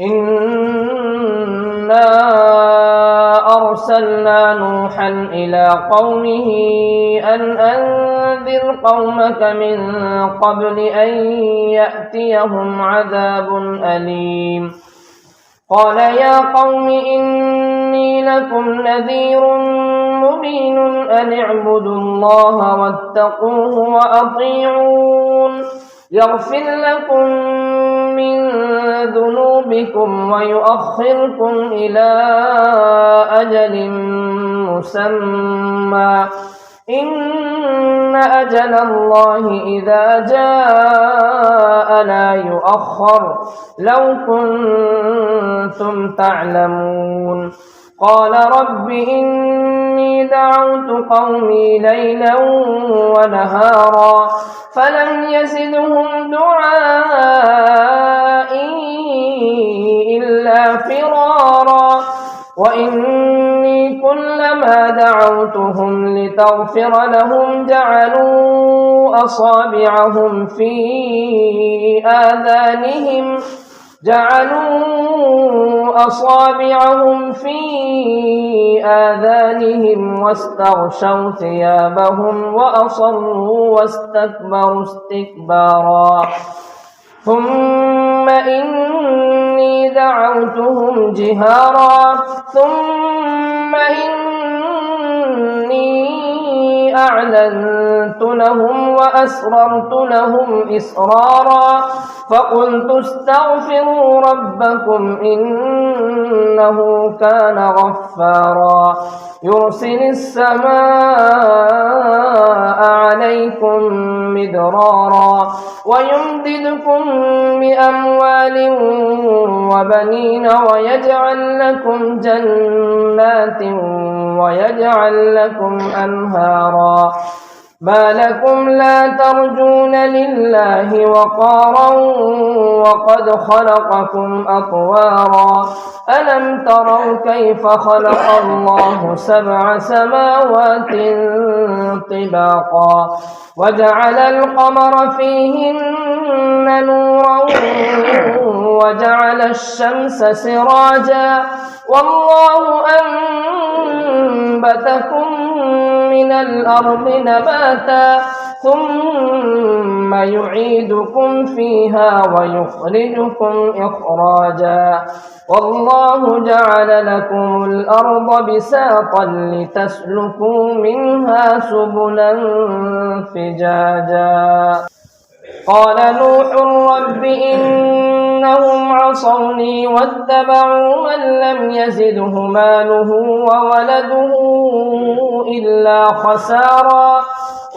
إنا أرسلنا نوحا إلى قومه أن أنذر قومك من قبل أن يأتيهم عذاب أليم. قال يا قوم إني لكم نذير مبين أن اعبدوا الله واتقوه وأطيعون يغفر لكم من ذنوبكم ويؤخركم إلى أجل مسمى إن أجل الله إذا جاء لا يؤخر لو كنتم تعلمون. قال رب إني دعوت قومي ليلا ونهارا فلم يزدهم دعائي إلا فرارا وإني كلما دعوتهم لتغفر لهم جعلوا أصابعهم في آذانهم واستغشوا ثيابهم وأصروا واستكبروا استكبارا. ثم إني دعوتهم جهارا ثم إني أعلنت لهم وأسررت لهم إسرارا فقلت استغفروا ربكم إنه كان غفارا يرسل السماء عليكم مدرارا ويمددكم بأموال وبنين ويجعل لكم جنات ويجعل لكم أنهارا. ما لكم لا ترجون لله وقارا وقد خلقكم أطوارا ألم تروا كيف خلق الله 7 سماوات طباقا وجعل القمر فيهن نورا وجعل الشمس سراجا والله أنبتكم من الأرض نباتا ثم يعيدكم فيها ويخرجكم إخراجا والله جعل لكم الأرض بساطا لتسلكوا منها سبلا فجاجا. قال نوح رب إنهم عصوني واتبعوا من لم يزده ماله وولده إلا خسارا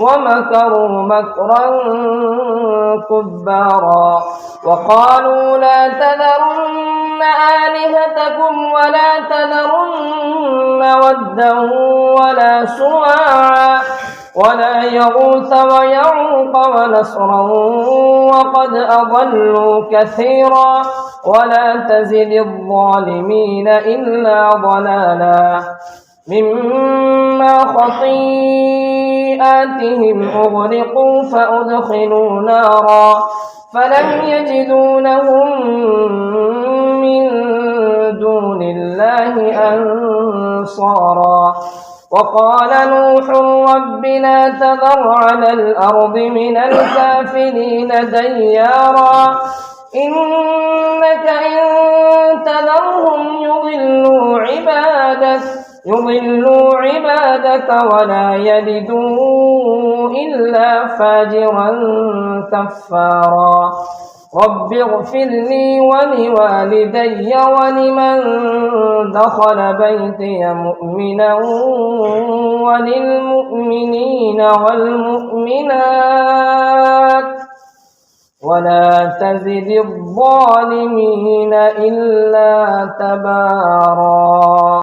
ومكروا مكرا كبارا وقالوا لا تذرن آلهتكم ولا تذرن ودا ولا سواعا ولا يغوث ويعوق ونسرا وقد أضلوا كثيرا ولا تزد الظالمين إلا ضلالا. مما خطيئاتهم أغرقوا فأدخلوا نارا فلم يجدوا لهم من دون الله أنصارا. وقال نوح رب لا تذر على الأرض من الكافرين ديارا إنك إن تذرهم يضلوا عبادك ولا يلدوا إلا فاجرا كفارا. رب اغفر لي ولوالدي ولمن دخل بيتي مؤمنا وللمؤمنين والمؤمنات ولا تزد الظالمين إلا تبارا.